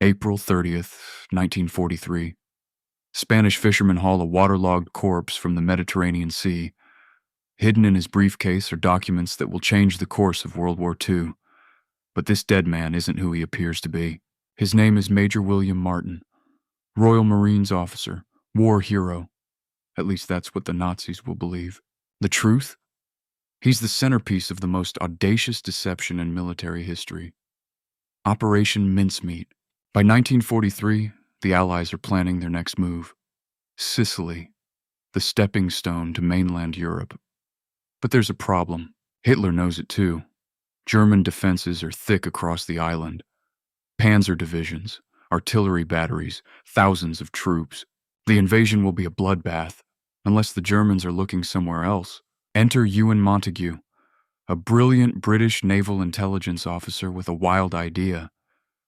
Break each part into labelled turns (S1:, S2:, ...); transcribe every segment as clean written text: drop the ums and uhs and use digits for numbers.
S1: April 30th, 1943. Spanish fishermen haul a waterlogged corpse from the Mediterranean Sea. Hidden in his briefcase are documents that will change the course of World War II. But this dead man isn't who he appears to be. His name is Major William Martin, Royal Marines officer, war hero. At least that's what the Nazis will believe. The truth? He's the centerpiece of the most audacious deception in military history. Operation Mincemeat. By 1943, the Allies are planning their next move. Sicily, the stepping stone to mainland Europe. But there's a problem. Hitler knows it too. German defenses are thick across the island. Panzer divisions, artillery batteries, thousands of troops. The invasion will be a bloodbath, unless the Germans are looking somewhere else. Enter Ewan Montague, a brilliant British naval intelligence officer with a wild idea.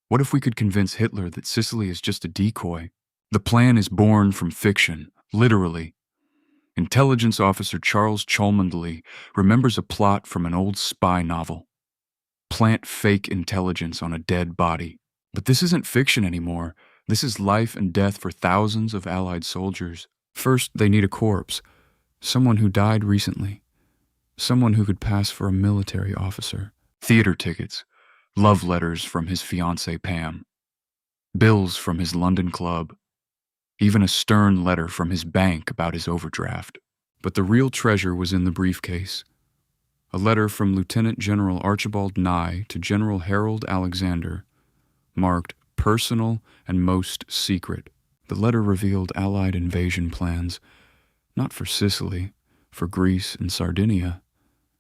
S1: What if we could convince Hitler that Sicily is just a decoy? The plan is born from fiction, literally. Intelligence officer Charles Cholmondeley remembers a plot from an old spy novel. Plant fake intelligence on a dead body. But this isn't fiction anymore. This is life and death for thousands of Allied soldiers. First, they need a corpse. Someone who died recently. Someone who could pass for a military officer. Theater tickets. Love letters from his fiancée Pam. Bills from his London club. Even a stern letter from his bank about his overdraft. But the real treasure was in the briefcase. A letter from Lieutenant General Archibald Nye to General Harold Alexander, marked personal and most secret. The letter revealed Allied invasion plans, not for Sicily, for Greece and Sardinia.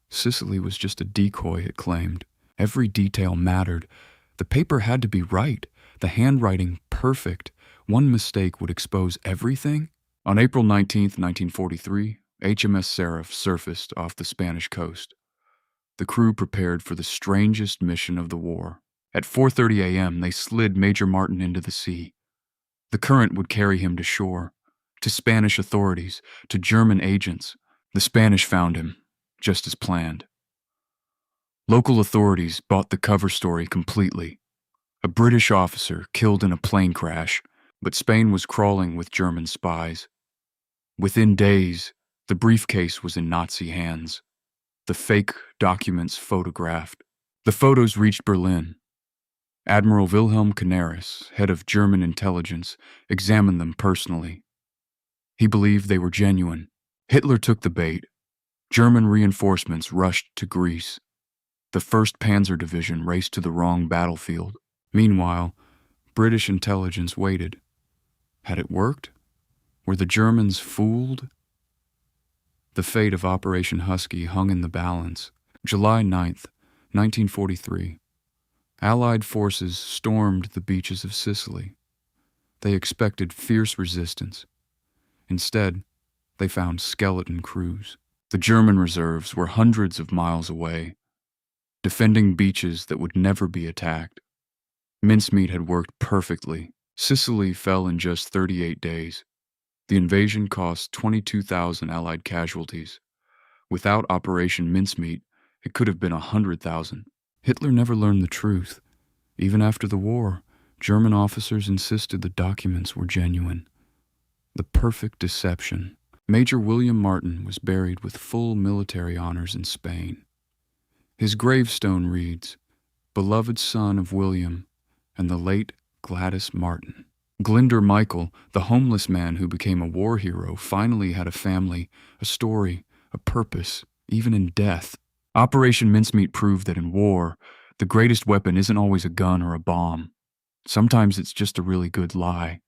S1: Sicily was just a decoy, it claimed. Every detail mattered. The paper had to be right, the handwriting perfect. One mistake would expose everything. On April 19th, 1943, HMS Seraph surfaced off the Spanish coast. The crew prepared for the strangest mission of the war. At 4:30 a.m., they slid Major Martin into the sea. The current would carry him to shore, to Spanish authorities, to German agents. The Spanish found him, just as planned. Local authorities bought the cover story completely. A British officer killed in a plane crash, but Spain was crawling with German spies. Within days, the briefcase was in Nazi hands. The fake documents photographed. The photos reached Berlin. Admiral Wilhelm Canaris, head of German intelligence, examined them personally. He believed they were genuine. Hitler took the bait. German reinforcements rushed to Greece. The 1st Panzer Division raced to the wrong battlefield. Meanwhile, British intelligence waited. Had it worked? Were the Germans fooled? The fate of Operation Husky hung in the balance. July 9th, 1943. Allied forces stormed the beaches of Sicily. They expected fierce resistance. Instead, they found skeleton crews. The German reserves were hundreds of miles away, defending beaches that would never be attacked. Mincemeat had worked perfectly. Sicily fell in just 38 days. The invasion cost 22,000 Allied casualties. Without Operation Mincemeat, it could have been 100,000. Hitler never learned the truth. Even after the war, German officers insisted the documents were genuine. The perfect deception. Major William Martin was buried with full military honors in Spain. His gravestone reads, "Beloved son of William and the late Gladys Martin." Glinder Michael, the homeless man who became a war hero, finally had a family, a story, a purpose, even in death. Operation Mincemeat proved that in war, the greatest weapon isn't always a gun or a bomb. Sometimes it's just a really good lie.